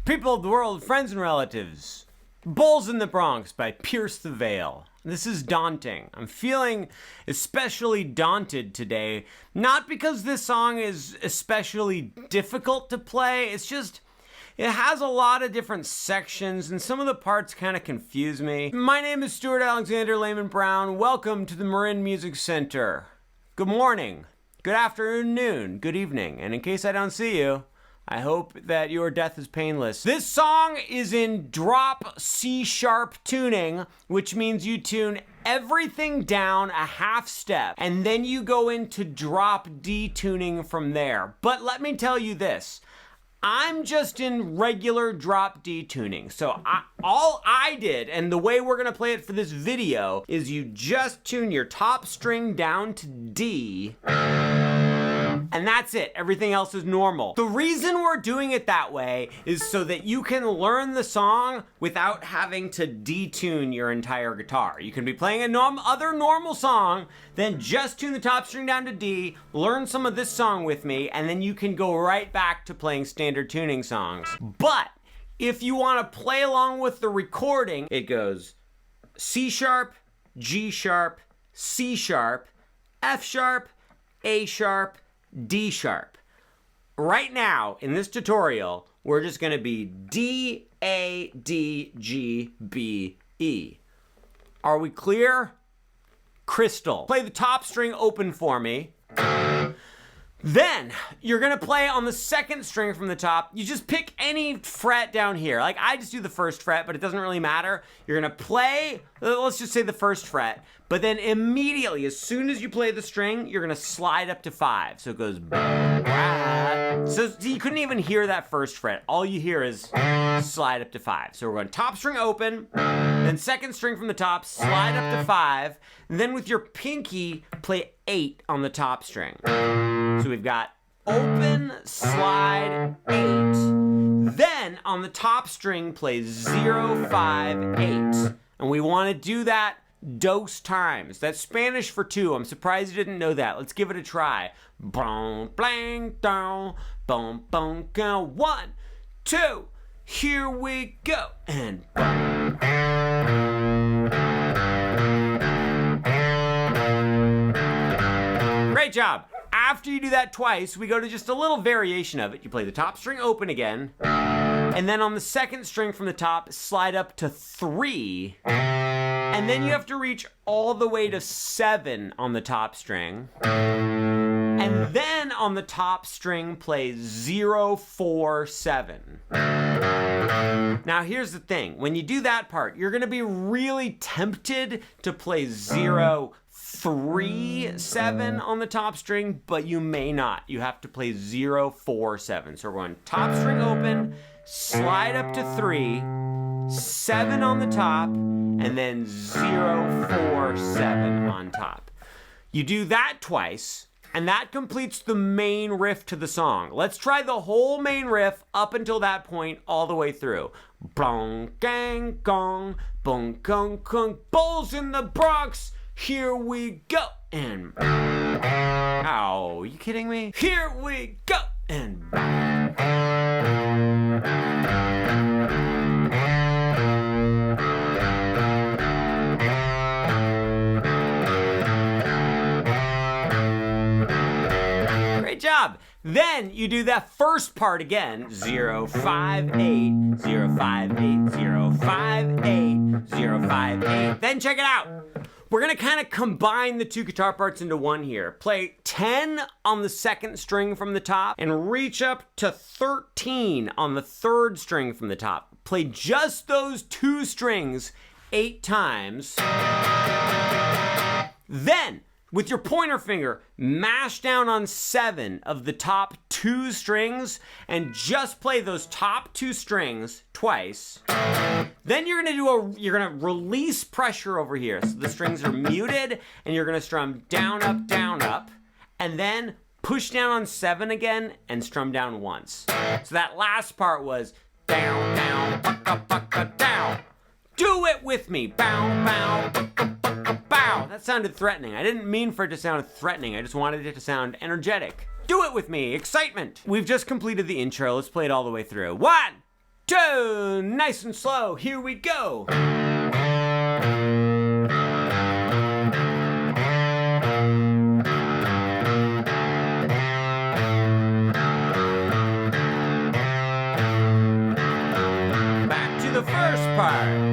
People of the world, friends and relatives, Bulls in the Bronx by Pierce the Veil. This is daunting. I'm feeling especially daunted today, not because this song is especially difficult to play, it's just, it has a lot of different sections and some of the parts kind of confuse me. My name is Stuart Alexander Lehman-brown. Welcome to the Marin Music Center. Good morning, good afternoon, good evening, and in case I don't see you, I hope that your death is painless. This song is in drop C-sharp tuning, which means you tune everything down a half step, and then you go into drop D tuning from there. But let me tell you this, I'm just in regular drop D tuning. So all I did, and the way we're gonna play it for this video, is you just tune your top string down to D, and that's it. Everything else is normal. The reason we're doing it that way is so that you can learn the song without having to detune your entire guitar. You can be playing a other normal song, then just tune the top string down to D, learn some of this song with me, and then you can go right back to playing standard tuning songs. But if you want to play along with the recording, it goes C sharp, G sharp, C sharp, F sharp, A sharp, D sharp. Right now, in this tutorial, we're just gonna be D, A, D, G, B, E. Are we clear? Crystal. Play the top string open for me. Then, you're gonna play on the second string from the top. You just pick any fret down here. Like, I just do the first fret, but it doesn't really matter. You're gonna play, let's just say the first fret, but then immediately, as soon as you play the string, you're gonna slide up to 5. So it goes, so you couldn't even hear that first fret. All you hear is slide up to 5. So we're going top string open, then second string from the top, slide up to 5, and then with your pinky, play 8 on the top string. So we've got open, slide, 8. Then on the top string, play 0, 5, 8. And we want to do that dos times. That's Spanish for 2. I'm surprised you didn't know that. Let's give it a try. Boom, blang, down, boom, boom, go. 1, 2, here we go. And boom. Great job. After you do that twice, we go to just a little variation of it. You play the top string open again, and then on the second string from the top, slide up to 3, and then you have to reach all the way to 7 on the top string, and then on the top string, play 0, 4, 7. Now here's the thing, when you do that part, you're gonna be really tempted to play 0, 3, 7 on the top string, but you may not. You have to play 0, 4, 7. So we're going top string open, slide up to 3, 7 on the top, and then 0, 4, 7 on top. You do that twice, and that completes the main riff to the song. Let's try the whole main riff up until that point all the way through. Bong, gang, gong, bong, gong, gong, Bulls in the Bronx. Here we go, and oh, you kidding me? Here we go, and great job. Then you do that first part again. 0, 5, 8, 0, 5, 8, 0, 5, 8, 0, 5, 8. Then check it out. We're gonna kind of combine the two guitar parts into one here. Play 10 on the second string from the top and reach up to 13 on the third string from the top. Play just those 2 strings 8 times. Then, with your pointer finger, mash down on 7 of the top 2 strings and just play those top 2 strings twice. Then you're gonna release pressure over here. So the strings are muted and you're gonna strum down, up, and then push down on 7 again and strum down once. So that last part was down, down, bucka, bucka, down. Do it with me. Bow, bow, bucka, bucka, bow. That sounded threatening. I didn't mean for it to sound threatening. I just wanted it to sound energetic. Do it with me. Excitement. We've just completed the intro. Let's play it all the way through. 1, 2, nice and slow. Here we go. Back to the first part.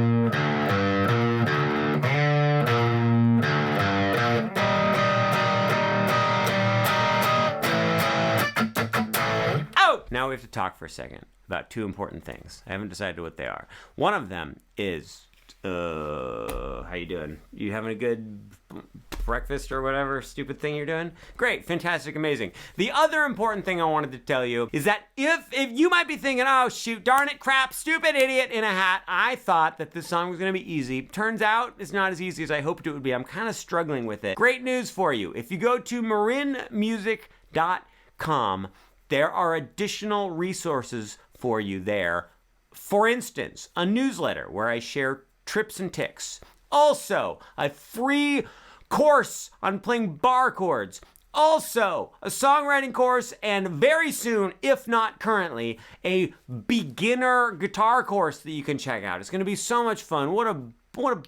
Now we have to talk for a second about 2 important things. I haven't decided what they are. One of them is, how you doing? You having a good breakfast or whatever stupid thing you're doing? Great, fantastic, amazing. The other important thing I wanted to tell you is that if you might be thinking, oh shoot, darn it, crap, stupid idiot in a hat, I thought that this song was gonna be easy. Turns out it's not as easy as I hoped it would be. I'm kind of struggling with it. Great news for you. If you go to marinmusic.com, there are additional resources for you there. For instance, a newsletter where I share trips and ticks. Also, a free course on playing bar chords. Also, a songwriting course, and very soon, if not currently, a beginner guitar course that you can check out. It's gonna be so much fun. What a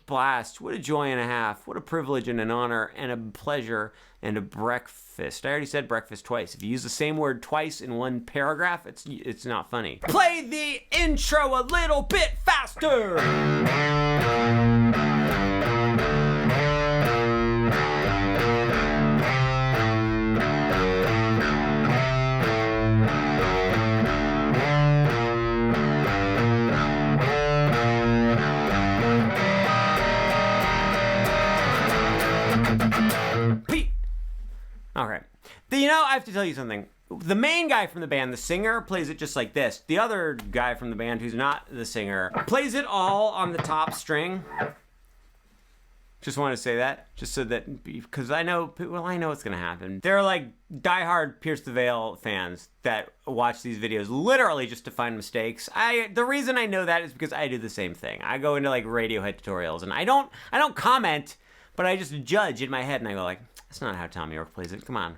blast. What a joy and a half. What a privilege and an honor and a pleasure and a breakfast. I already said breakfast twice. If you use the same word twice in one paragraph, it's not funny. Play the intro a little bit faster. All right. I have to tell you something. The main guy from the band, the singer, plays it just like this. The other guy from the band, who's not the singer, plays it all on the top string. Just wanted to say that, just so that, because I know what's going to happen. They're like diehard Pierce the Veil fans that watch these videos literally just to find mistakes. The reason I know that is because I do the same thing. I go into like Radiohead tutorials and I don't comment, but I just judge in my head and I go like, that's not how Tom York plays it. Come on,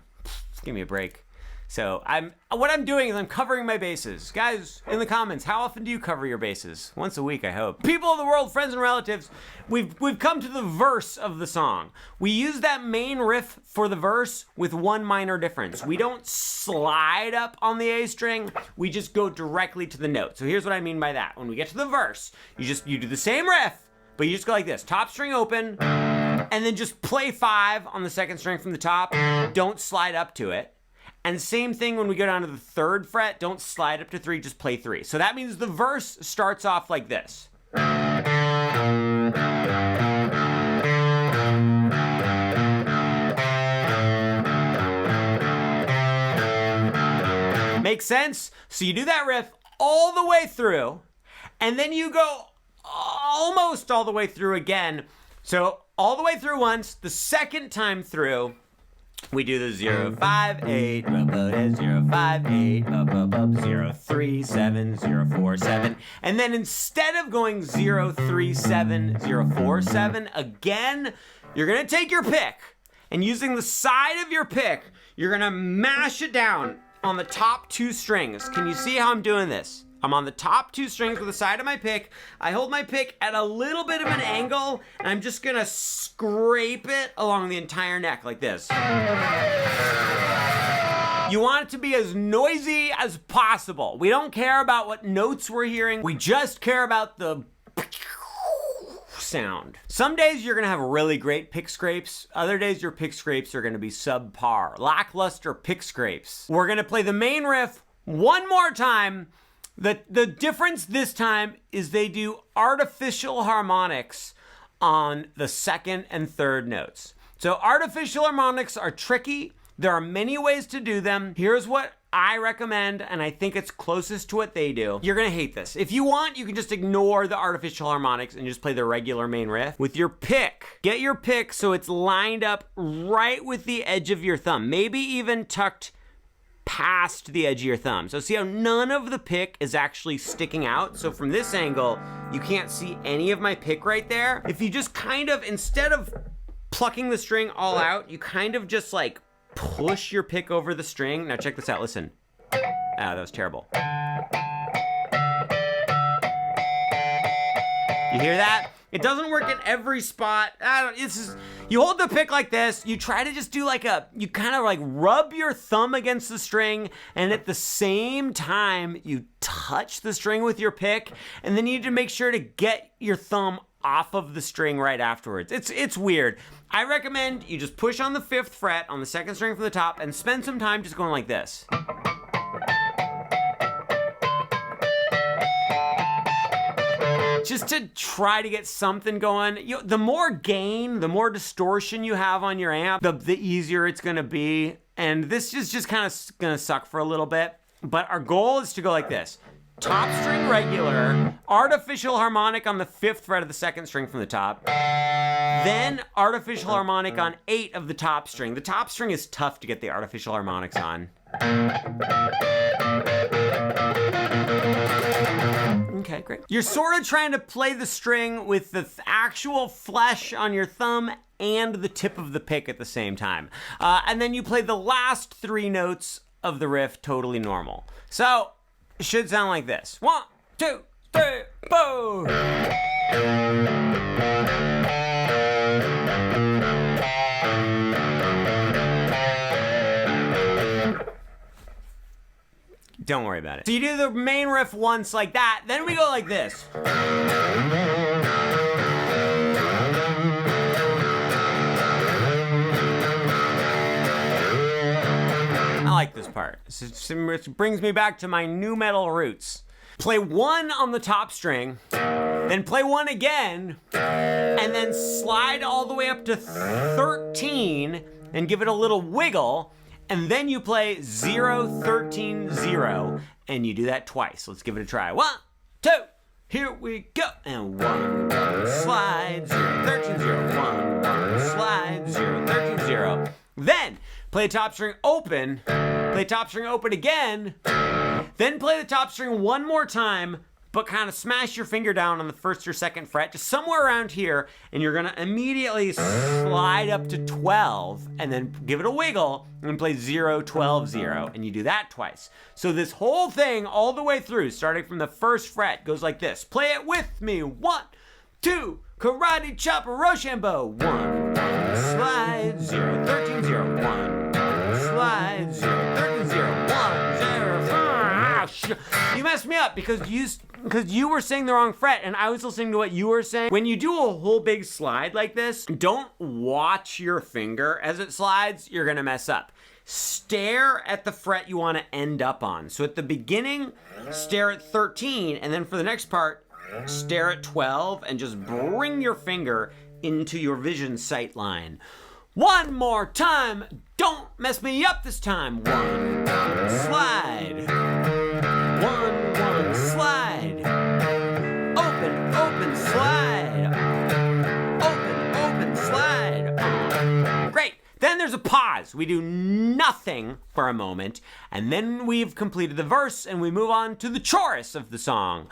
just give me a break. So what I'm doing is I'm covering my bases. Guys, in the comments, how often do you cover your bases? Once a week, I hope. People of the world, friends and relatives, we've come to the verse of the song. We use that main riff for the verse with one minor difference. We don't slide up on the A string, we just go directly to the note. So here's what I mean by that. When we get to the verse, you do the same riff, but you just go like this. Top string open, and then just play 5 on the second string from the top. Don't slide up to it. And same thing when we go down to the 3rd fret, don't slide up to 3, just play 3. So that means the verse starts off like this. Makes sense? So you do that riff all the way through, and then you go almost all the way through again. So all the way through once, the second time through, we do the 0, 5, 8, 0, 5, 8, 0, 3, 7, 0, 4, 7. And then instead of going 0, 3, 7, 0, 4, 7, again, you're gonna take your pick, and using the side of your pick, you're gonna mash it down on the top 2 strings. Can you see how I'm doing this? I'm on the top 2 strings with the side of my pick. I hold my pick at a little bit of an angle, and I'm just gonna scrape it along the entire neck like this. You want it to be as noisy as possible. We don't care about what notes we're hearing. We just care about the sound. Some days you're gonna have really great pick scrapes. Other days your pick scrapes are gonna be subpar. Lackluster pick scrapes. We're gonna play the main riff one more time. The difference this time is they do artificial harmonics on the 2nd and 3rd notes. So artificial harmonics are tricky. There are many ways to do them. Here's what I recommend, and I think it's closest to what they do. You're gonna hate this. If you want, you can just ignore the artificial harmonics and just play the regular main riff. With your pick, get your pick so it's lined up right with the edge of your thumb, maybe even tucked past the edge of your thumb. So see how none of the pick is actually sticking out? So from this angle, you can't see any of my pick right there. If you just kind of, instead of plucking the string all out, you kind of just like push your pick over the string. Now check this out, listen. Ah, that was terrible. You hear that? It doesn't work in every spot. You hold the pick like this, you try to just do you kind of like rub your thumb against the string, and at the same time, you touch the string with your pick, and then you need to make sure to get your thumb off of the string right afterwards. It's weird. I recommend you just push on the 5th fret on the 2nd string from the top and spend some time just going like this. Just to try to get something going. The more gain, the more distortion you have on your amp, the easier it's gonna be. And this is just kind of gonna suck for a little bit. But our goal is to go like this. Top string regular, artificial harmonic on the 5th fret of the 2nd string from the top, then artificial harmonic on 8 of the top string. The top string is tough to get the artificial harmonics on. Okay, great. You're sort of trying to play the string with the actual flesh on your thumb and the tip of the pick at the same time. And then you play the last 3 notes of the riff totally normal. So, it should sound like this. 1, 2, 3, 4. Don't worry about it. So you do the main riff once like that, then we go like this. I like this part. It brings me back to my nu metal roots. Play 1 on the top string, then play 1 again, and then slide all the way up to 13 and give it a little wiggle. And then you play 0, 13, 0, and you do that twice. Let's give it a try. 1, 2, here we go. And 1, 1, slide, 0, 13, 0, 1, 1, slide, 0, 13, 0. Then play the top string open, play top string open again, then play the top string one more time, but kind of smash your finger down on the 1st or 2nd fret, just somewhere around here, and you're gonna immediately slide up to 12, and then give it a wiggle, and play 0, 12, 0, and you do that twice. So this whole thing, all the way through, starting from the 1st fret, goes like this. Play it with me. 1, 2, karate chop Rochambeau. 1, 1, slide, 0, 13, 0, 1, 1, slide, 0, 13, 0, 1, 0, 5. You messed me up because you were saying the wrong fret and I was listening to what you were saying. When you do a whole big slide like this, don't watch your finger as it slides. You're gonna mess up. Stare at the fret you want to end up on. So at the beginning, stare at 13, and then for the next part, stare at 12, and just bring your finger into your vision sight line. One more time. Don't mess me up this time. 1, 1, slide. 1, 1, slide. Open, open, slide. Open, open, slide. Great. Then there's a pause. We do nothing for a moment, and then we've completed the verse, and we move on to the chorus of the song.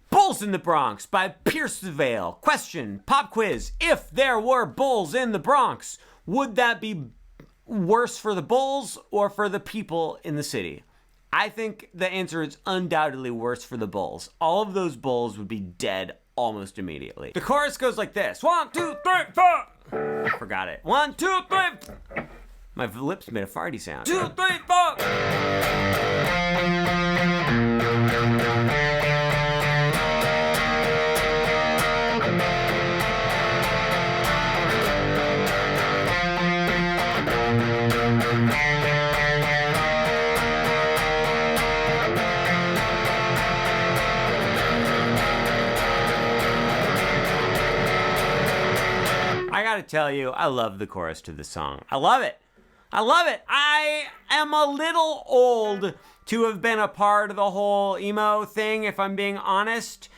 Bulls in the Bronx by Pierce the Veil. Question, pop quiz. If there were bulls in the Bronx, would that be worse for the bulls or for the people in the city? I think the answer is undoubtedly worse for the bulls. All of those bulls would be dead almost immediately. The chorus goes like this. 1, 2, 3, 4. I forgot it. 1, 2, 3. My lips made a farty sound. 2, 3, 4. I gotta tell you, I love the chorus to this song. I love it. I love it. I am a little old to have been a part of the whole emo thing, if I'm being honest.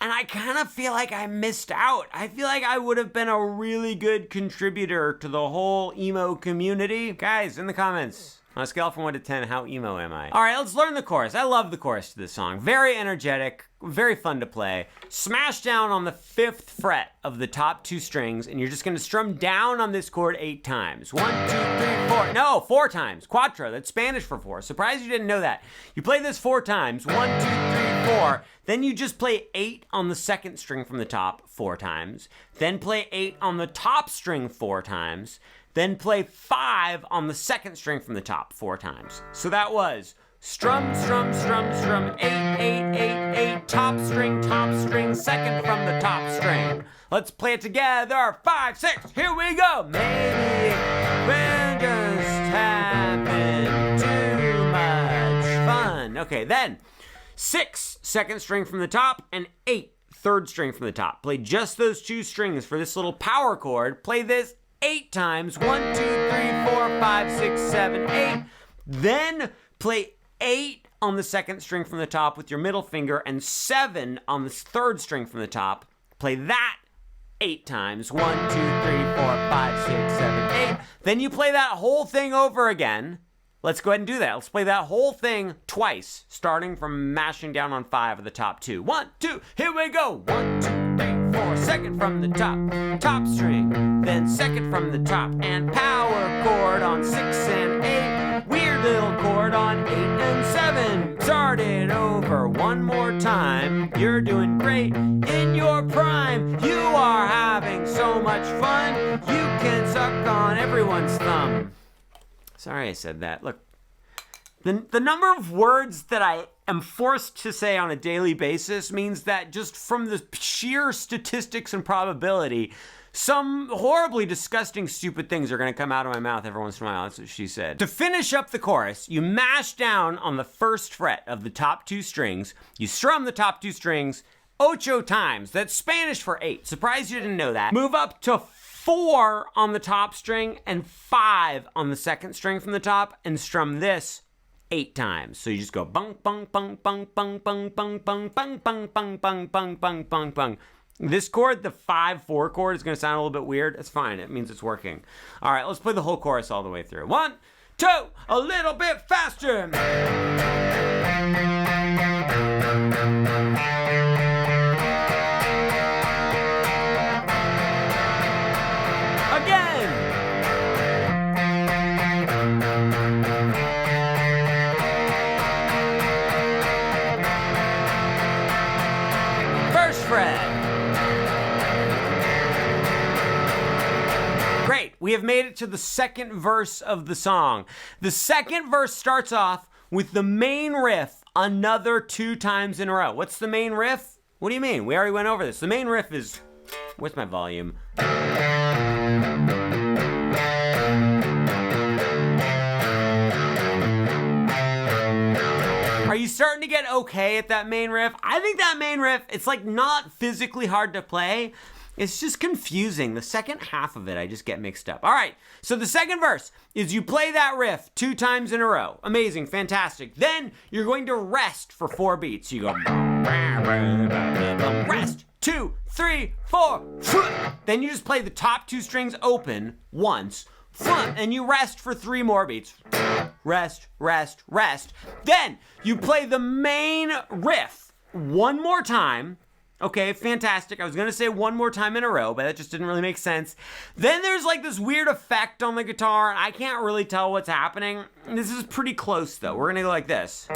And I kind of feel like I missed out. I feel like I would have been a really good contributor to the whole emo community. Guys, in the comments, on a scale from 1 to 10, how emo am I? All right, let's learn the chorus. I love the chorus to this song. Very energetic, very fun to play. Smash down on the 5th fret of the top 2 strings, and you're just gonna strum down on this chord 8 times. 1, 2, 3, 4. No, 4 times. Cuatro, that's Spanish for 4. Surprised you didn't know that. You play this 4 times. 1, 2, 3, 4. Then you just play 8 on the 2nd string from the top 4 times. Then play 8 on the top string 4 times. Then play 5 on the 2nd string from the top 4 times. So that was strum, strum, strum, strum, 8, 8, 8, 8, top string, 2nd from the top string. Let's play it together. 5, 6, here we go. Maybe we're just having too much fun. Okay, then 6, 2nd string from the top, and 8, 3rd string from the top. Play just those 2 strings for this little power chord. Play this 8 times. 1, 2, 3, 4, 5, 6, 7, 8. Then play 8 on the 2nd string from the top with your middle finger and 7 on the 3rd string from the top. Play that 8 times. 1, 2, 3, 4, 5, 6, 7, 8. Then you play that whole thing over again. Let's go ahead and do that. Let's play that whole thing twice, starting from mashing down on 5 of the top 2. 1, 2, here we go. 1, 2, 3, 4. 2nd from the top string. Then 2nd from the top, and power chord on 6 and 8. Weird little chord on 8 and 7. Start it over one more time. You're doing great in your prime. You are having so much fun. You can suck on everyone's thumb. Sorry I said that. Look, the number of words that I am forced to say on a daily basis means that just from the sheer statistics and probability, some horribly disgusting, stupid things are going to come out of my mouth every once in a while. That's what she said. To finish up the chorus, you mash down on the 1st fret of the top 2 strings. You strum the top 2 strings 8 times. That's Spanish for 8. Surprised you didn't know that. Move up to 4 on the top string and 5 on the 2nd string from the top, and strum this 8 times. So you just go bung, bung, bung, bung, bung, bung, bung, bung, bung, bung, bung, bung, bung, bung, bung, bung. This chord, the 5-4 chord, is going to sound a little bit weird. It's fine. It means it's working. All right, let's play the whole chorus all the way through. 1, 2, a little bit faster. Again. First fret. Great, we have made it to the 2nd verse of the song. The 2nd verse starts off with the main riff another 2 times in a row. What's the main riff? What do you mean? We already went over this. The main riff is... Where's my volume? Are you starting to get okay at that main riff? I think that main riff, it's like not physically hard to play. It's just confusing. The second half of it, I just get mixed up. All right, so the 2nd verse is you play that riff 2 times in a row. Amazing, fantastic. Then you're going to rest for 4 beats. You go rest, 2, 3, 4. Then you just play the top 2 strings open once, and you rest for 3 more beats. Rest, rest, rest. Then you play the main riff 1 more time. Okay, fantastic. I was gonna say 1 more time in a row, but that just didn't really make sense. Then there's like this weird effect on the guitar, and I can't really tell what's happening. This is pretty close though. We're gonna go like this.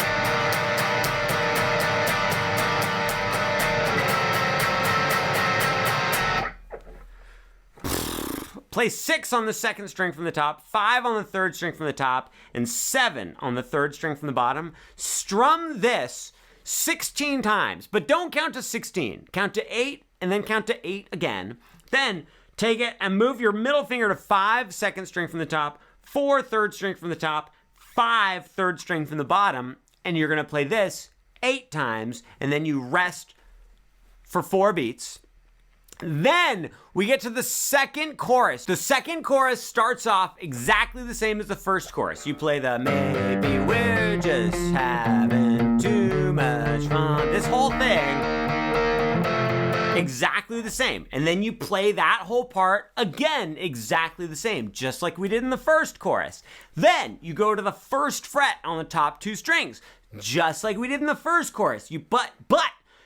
Play 6 on the 2nd string from the top, 5 on the 3rd string from the top, and 7 on the 3rd string from the bottom. Strum this 16 times, but don't count to 16. Count to 8 and then count to 8 again. Then take it and move your middle finger to 5, 2nd string from the top, 4, 3rd string from the top, 5, 3rd string from the bottom, and you're gonna play this 8 times, and then you rest for 4 beats. Then we get to the second chorus. The second chorus starts off exactly the same as the first chorus. You play the maybe we're just having too much fun. This whole thing, exactly the same. And then you play that whole part again, exactly the same, just like we did in the first chorus. Then you go to the first fret on the top 2 strings, just like we did in the first chorus. But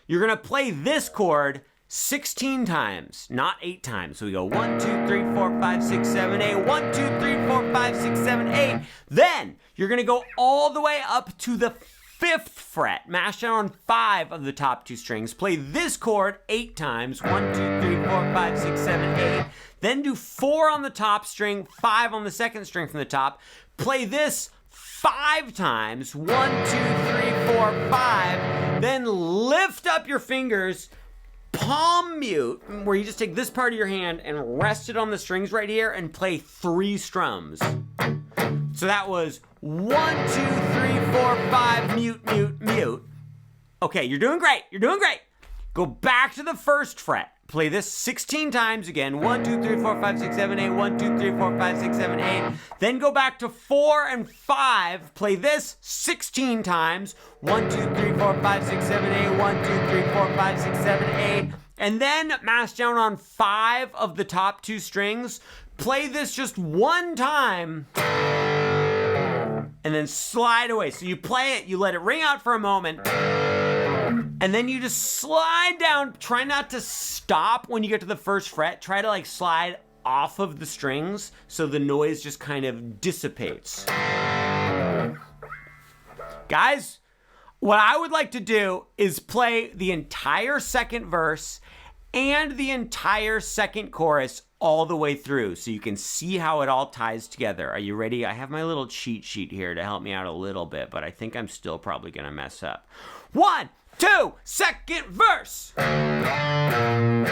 you're gonna play this chord 16 times, not 8 times. So we go 1, 2, 3, 4, 5, 6, 7, 8. 1, 2, 3, 4, 5, 6, 7, 8. Then you're gonna go all the way up to the 5th fret, mash down on 5 of the top 2 strings. Play this chord 8 times. 1, 2, 3, 4, 5, 6, 7, 8. Then do 4 on the top string, 5 on the second string from the top. Play this 5 times. 1, 2, 3, 4, 5. Then lift up your fingers, palm mute, where you just take this part of your hand and rest it on the strings right here and play 3 strums. So that was 1, 2, 3, 4, 5, mute, mute, mute. Okay, you're doing great. You're doing great. Go back to the first fret. Play this 16 times again. 1, 2, 3, 4, 5, 6, 7, 8. 1, 2, 3, 4, 5, 6, 7, 8. Then go back to 4 and 5. Play this 16 times. 1, 2, 3, 4, 5, 6, 7, 8. 1, 2, 3, 4, 5, 6, 7, 8. And then mash down on 5 of the top 2 strings. Play this just 1 time. And then slide away. So you play it, you let it ring out for a moment, and then you just slide down. Try not to stop when you get to the first fret. Try to like slide off of the strings so the noise just kind of dissipates. Guys, what I would like to do is play the entire second verse and the entire second chorus all the way through so you can see how it all ties together. Are you ready? I have my little cheat sheet here to help me out a little bit, but I think I'm still probably gonna mess up. 1, 2, second verse. Again.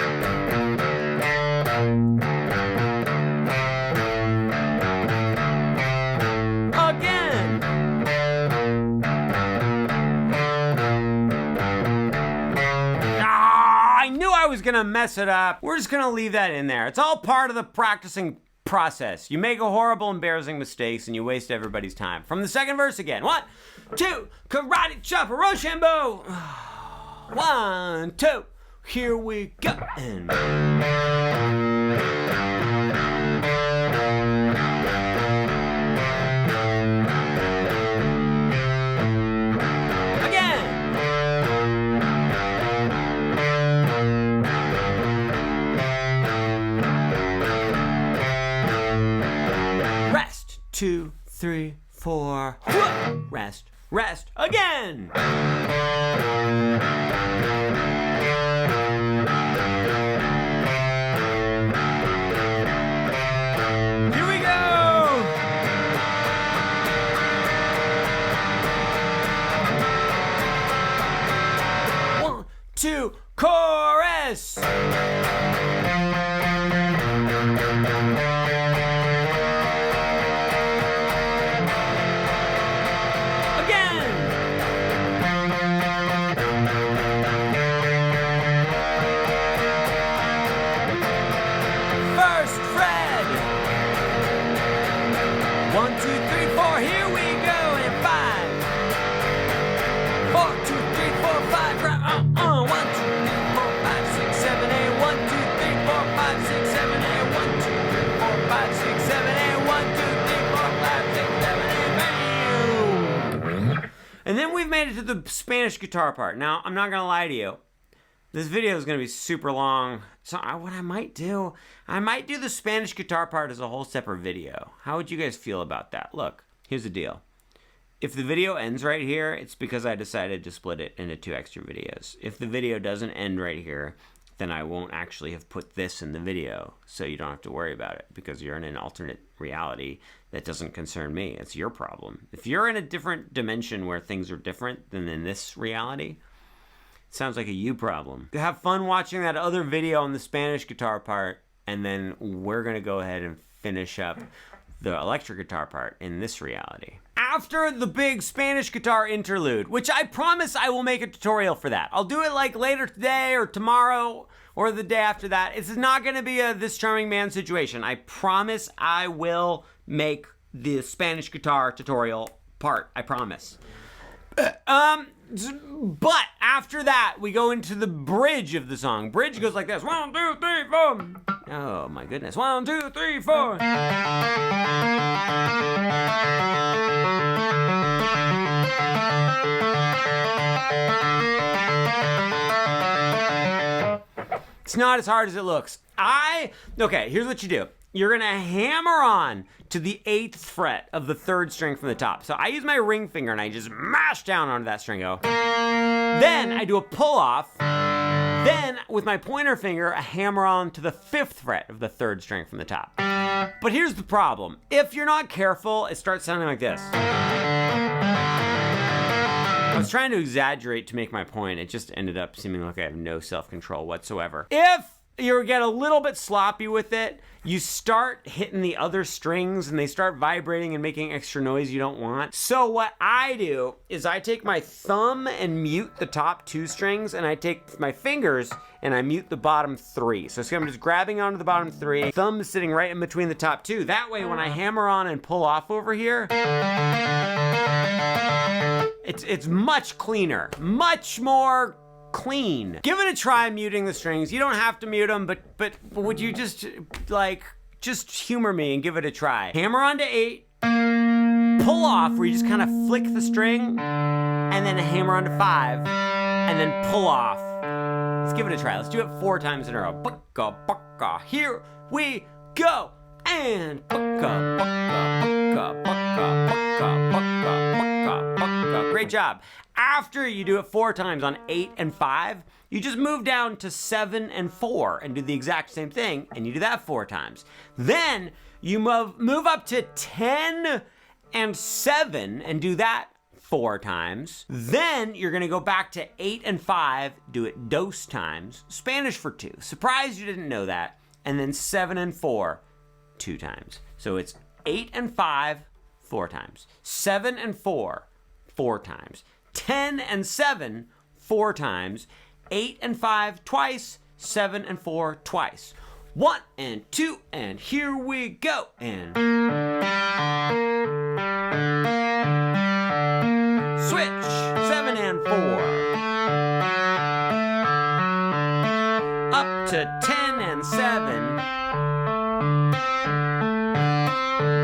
I knew I was gonna mess it up. We're just gonna leave that in there. It's all part of the practicing process. You make a horrible, embarrassing mistakes and you waste everybody's time. From the second verse again. 1, 2, karate chop, Rochambeau. 1, 2, here we go. And rest, 2, 3, 4. Rest, rest, again. Here we go. 1, 2, chorus. And then we've made it to the Spanish guitar part. Now, I'm not gonna lie to you. This video is gonna be super long. So what I might do the Spanish guitar part as a whole separate video. How would you guys feel about that? Look, here's the deal. If the video ends right here, it's because I decided to split it into 2 extra videos. If the video doesn't end right here, then I won't actually have put this in the video, so you don't have to worry about it because you're in an alternate reality that doesn't concern me. It's your problem. If you're in a different dimension where things are different than in this reality, it sounds like a you problem. Have fun watching that other video on the Spanish guitar part, and then we're gonna go ahead and finish up the electric guitar part in this reality. After the big Spanish guitar interlude, which I promise I will make a tutorial for that. I'll do it like later today or tomorrow, or the day after that. It's not going to be a This Charming Man situation. I promise I will make the Spanish guitar tutorial part. I promise. But after that, we go into the bridge of the song. Bridge goes like this. 1, 2, 3, 4. Oh my goodness. 1, 2, 3, 4. It's not as hard as it looks. Okay, here's what you do. You're gonna hammer on to the 8th fret of the 3rd string from the top. So I use my ring finger and I just mash down onto that string. Then I do a pull off. Then with my pointer finger, I hammer on to the 5th fret of the 3rd string from the top. But here's the problem. If you're not careful, it starts sounding like this. I was trying to exaggerate to make my point. It just ended up seeming like I have no self-control whatsoever. If you get a little bit sloppy with it, you start hitting the other strings and they start vibrating and making extra noise you don't want. So what I do is I take my thumb and mute the top 2 strings, and I take my fingers and I mute the bottom 3. So I'm just grabbing onto the bottom 3, thumb is sitting right in between the top 2. That way when I hammer on and pull off over here, it's much cleaner, much more clean. Give it a try muting the strings. You don't have to mute them, but would you just humor me and give it a try? Hammer on to 8, pull off where you just kind of flick the string, and then hammer on to 5, and then pull off. Let's give it a try. Let's do it 4 times in a row. Bucka, bucka, here we go. And bucka, bucka, bucka, bucka, bucka, bucka, bucka, bucka. Great job. After you do it 4 times on 8 and 5, you just move down to 7 and 4 and do the exact same thing, and you do that 4 times. Then you move up to 10 and 7 and do that 4 times. Then you're gonna go back to 8 and 5, do it dos times, Spanish for 2. Surprised you didn't know that. And then 7 and 4, 2 times. So it's 8 and 5, 4 times. 7 and 4, 4 times. 10 and 7, 4 times. 8 and 5 twice. 7 and 4 twice. 1 and 2, and here we go. And switch. 7 and 4. Up to 10 and 7.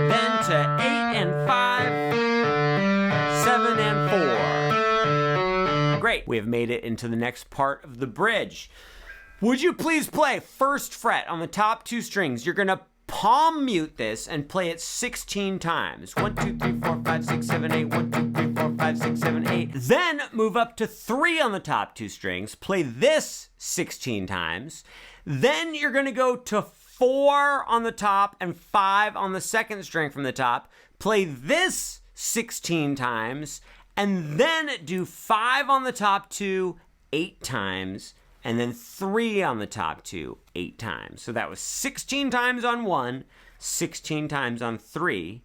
Then to 8 and 5. 7 and 4. Great. We have made it into the next part of the bridge. Would you please play 1st fret on the top 2 strings? You're gonna palm mute this and play it 16 times. 1, 2, 3, 4, 5, 6, 7, 8. 1, 2, 3, 4, 5, 6, 7, 8. Then move up to 3 on the top 2 strings. Play this 16 times. Then you're gonna go to 4 on the top and 5 on the 2nd string from the top. Play this 16 times. And then do 5 on the top 2, 8 times. And then 3 on the top 2, 8 times. So that was 16 times on 1, 16 times on 3,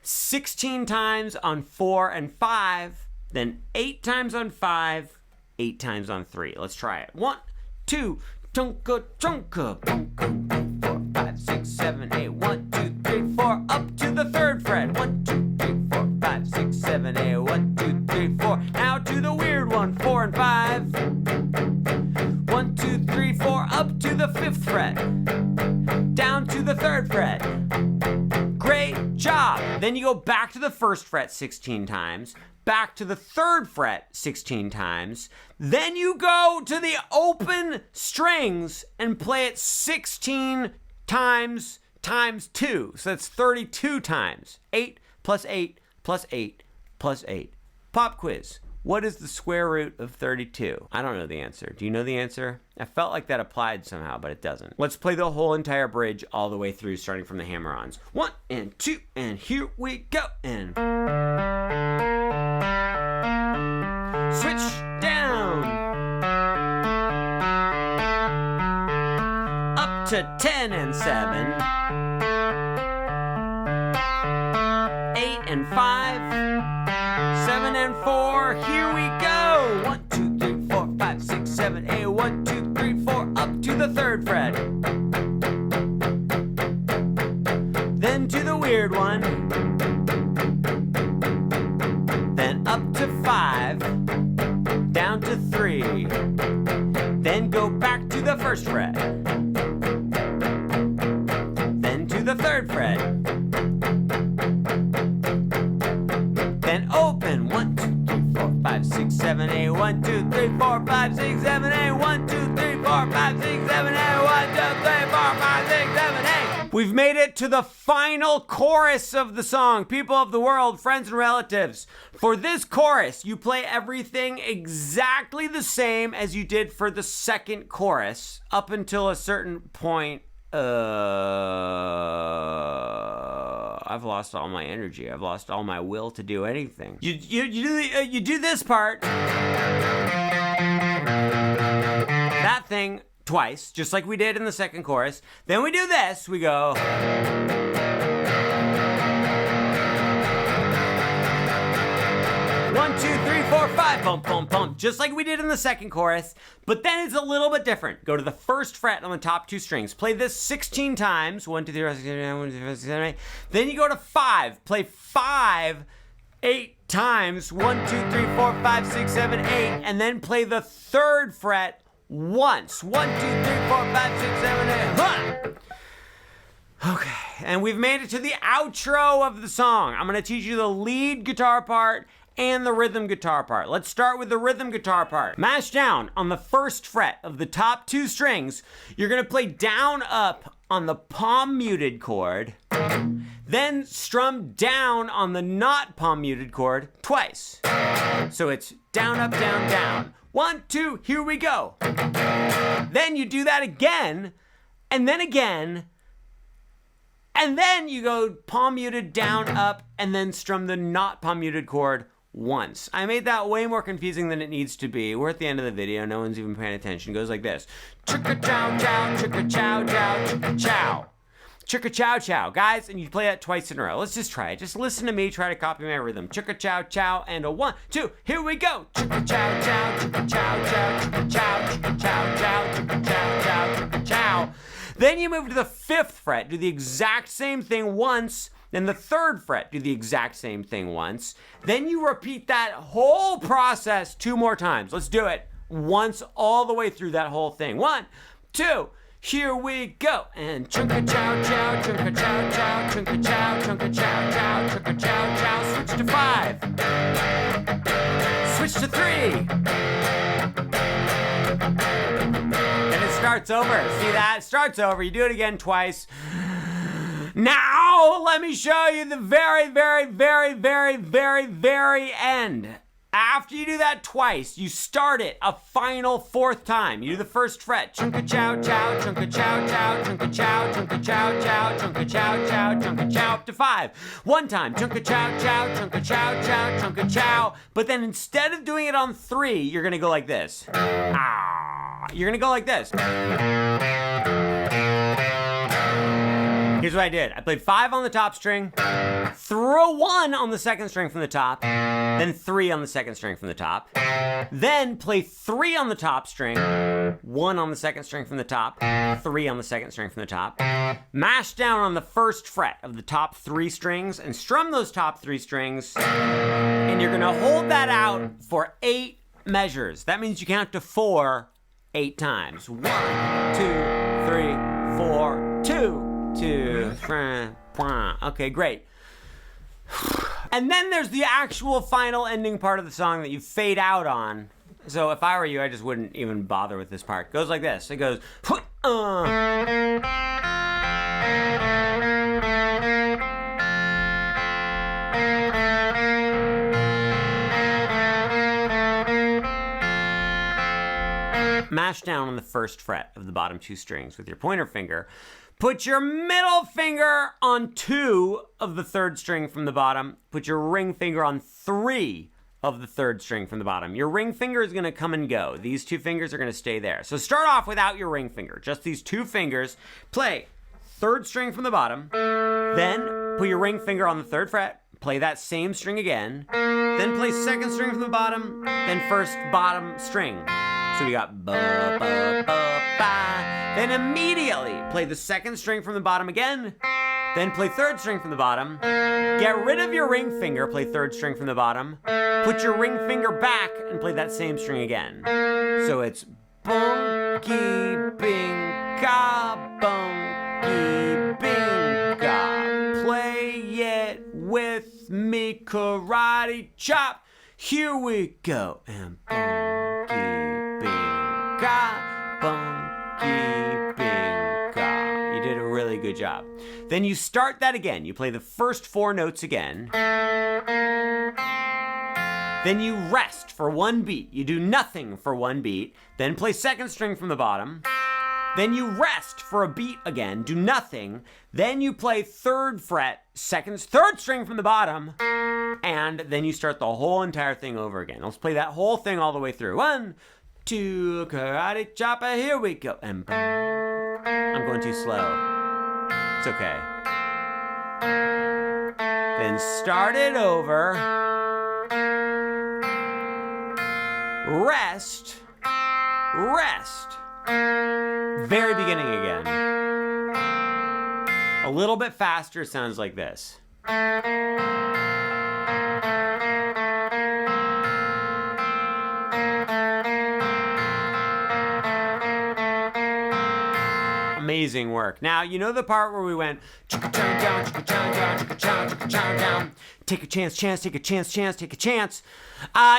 16 times on 4 and 5, then 8 times on 5, 8 times on 3. Let's try it. 1, 2, chunka, chunka, chunka, 4, 5, 6, 7, 8. 1, 2, 3, 4, up to the 3rd fret. 1, 2, 3, 4, 5, 6, 7, 8. 1, 2, 3, 4. Now to the weird one. 4 and 5. 1, 2, 3, 4, up to the 5th fret, down to the 3rd fret. Great job. Then you go back to the 1st fret 16 times, back to the 3rd fret 16 times. Then you go to the open strings and play it 16 times times 2. So that's 32 times. 8 plus 8 plus 8 plus 8. Pop quiz. What is the square root of 32? I don't know the answer. Do you know the answer? I felt like that applied somehow, but it doesn't. Let's play the whole entire bridge all the way through, starting from the hammer-ons. 1 and 2, and here we go. And switch down. Up to 10 and 7. 8 and 5. 7 and 4, here we go. 1, 2, 3, 4, 5, 6, 7, 8. 1, 2, 3, 4, up to the Then go back to the first fret. Then to the third fret. Then open 1, 2, 3, 4, 5, 6, 7, 8. 1, 2, 3, 4, 5, 6, 7, 8. 1, 2, 3, 4, 5, 6, 7, 8. 1, 2, 3, 4, 5, 6, 7, 8. We've made it to the final chorus of the song. People of the world, friends and relatives. For this chorus, you play everything exactly the same as you did for the second chorus up until a certain point. I've lost all my energy. I've lost all my will to do anything. You do this part. That thing twice, just like we did in the second chorus. Then we do this. We go. 1, 2, 3, 4, 5, pump, pump, pump, just like we did in the second chorus, but then it's a little bit different. Go to the first fret on the top two strings. Play this 16 times. 1, 2, 3, 4, 5, 6, 7, 8, 1, 2, 3, 4, 5, 6, 7, 8. Then you go to 5. Play 5 8 times. 1, 2, 3, 4, 5, 6, 7, 8. And then play the third fret once. 1, 2, 3, 4, 5, 6, 7, 8. Huh! Okay, and we've made it to the outro of the song. I'm going to teach you the lead guitar part and the rhythm guitar part. Let's start with the rhythm guitar part. Mash down on the first fret of the top two strings. You're gonna play down up on the palm muted chord, then strum down on the not palm muted chord twice. So it's down, up, down, down. 1, 2, here we go. Then you do that again, and then again, and then you go palm muted, down, up, and then strum the not palm muted chord once. I made that way more confusing than it needs to be. We're at the end of the video. No one's even paying attention. It goes like this. Chicka chow chow, chicka chow chow, chicka chow. Chicka chow chow. Guys, and you play that twice in a row. Let's just try it. Just listen to me. Try to copy my rhythm. Chicka chow chow and a 1, 2. Here we go. Chicka chow chow, chicka chow chow, chicka chow, chicka chow chow, chicka chow chow, chicka chow. Then you move to the 5th fret. Do the exact same thing once. Then the 3rd fret, do the exact same thing once. Then you repeat that whole process 2 more times. Let's do it once all the way through that whole thing. 1, 2, here we go. And chunka chow chow, chunka chow chow, chunka chow, chunka chow chow, chunka chow chow. Switch to 5. Switch to 3. And it starts over. See that? It starts over. You do it again twice. Now, let me show you the very, very, very, very, very, very end. After you do that twice, you start it a final 4th time. You do the first fret. Chunka chow chow, chunka chow chow, chunka chow, chunka chow chow, chunka chow chow, chunka chow, up to 5. 1 time. Chunka chow chow, chunka chow chow, chunka chow. But then instead of doing it on 3, you're going to go like this. Ah. You're going to go like this. Here's what I did. I played 5 on the top string, threw a 1 on the second string from the top, then 3 on the second string from the top, then play 3 on the top string, 1 on the second string from the top, 3 on the second string from the top, mash down on the first fret of the top 3 strings and strum those top 3 strings, and you're gonna hold that out for 8 measures. That means you count to 4 8 times. 1, 2, 3, 4, 2. 2, 3, okay, great. And then there's the actual final ending part of the song that you fade out on. So if I were you, I just wouldn't even bother with this part. It goes like this. It goes, mash down on the first fret of the bottom 2 strings with your pointer finger. Put your middle finger on 2 of the 3rd string from the bottom. Put your ring finger on 3 of the 3rd string from the bottom. Your ring finger is going to come and go. These 2 fingers are going to stay there. So start off without your ring finger. Just these 2 fingers. Play 3rd string from the bottom. Then put your ring finger on the 3rd fret. Play that same string again. Then play 2nd string from the bottom. Then 1st bottom string. So we got ba, ba, ba, ba. Then immediately play the 2nd string from the bottom again. Then play third string from the bottom. Get rid of your ring finger, play third string from the bottom. Put your ring finger back and play that same string again. So it's bunky binka, bunky binka. Play it with me, karate chop. Here we go. And bunky binka, bunky binka. You did a really good job. Then you start that again. You play the first 4 notes again. Then you rest for 1 beat. You do nothing for 1 beat. Then play second string from the bottom. Then you rest for a beat again. Do nothing. Then you play third fret, third string from the bottom. And then you start the whole entire thing over again. Let's play that whole thing all the way through. 1, 2, karate chopper, here we go. And boom. I'm going too slow. It's okay. Then start it over. Rest. Rest. Very beginning again. A little bit faster sounds like this. Amazing work. Now, you know the part where we went down, take a chance, take a chance, take a chance.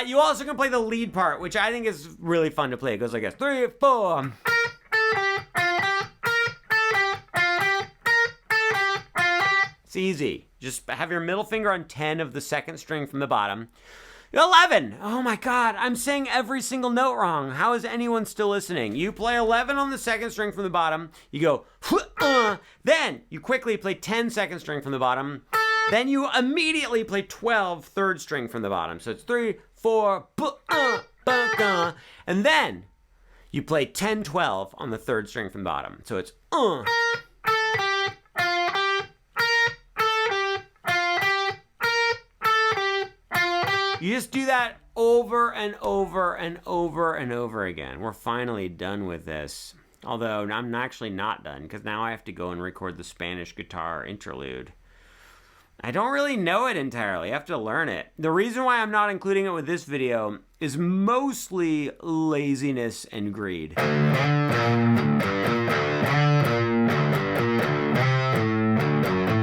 You also can play the lead part, which I think is really fun to play. It goes like this: 3, 4. It's easy. Just have your middle finger on 10 of the second string from the bottom. 11. Oh my God, I'm saying every single note wrong. How is anyone still listening? You play 11 on the second string from the bottom. You go, then you quickly play 10 second string from the bottom. Then you immediately play 12 third string from the bottom. So it's 3, 4, and then you play 10, 12 on the third string from the bottom. So it's You just do that over and over and over and over again. We're finally done with this. Although I'm actually not done, because now I have to go and record the Spanish guitar interlude. I don't really know it entirely. I have to learn it. The reason why I'm not including it with this video is mostly laziness and greed.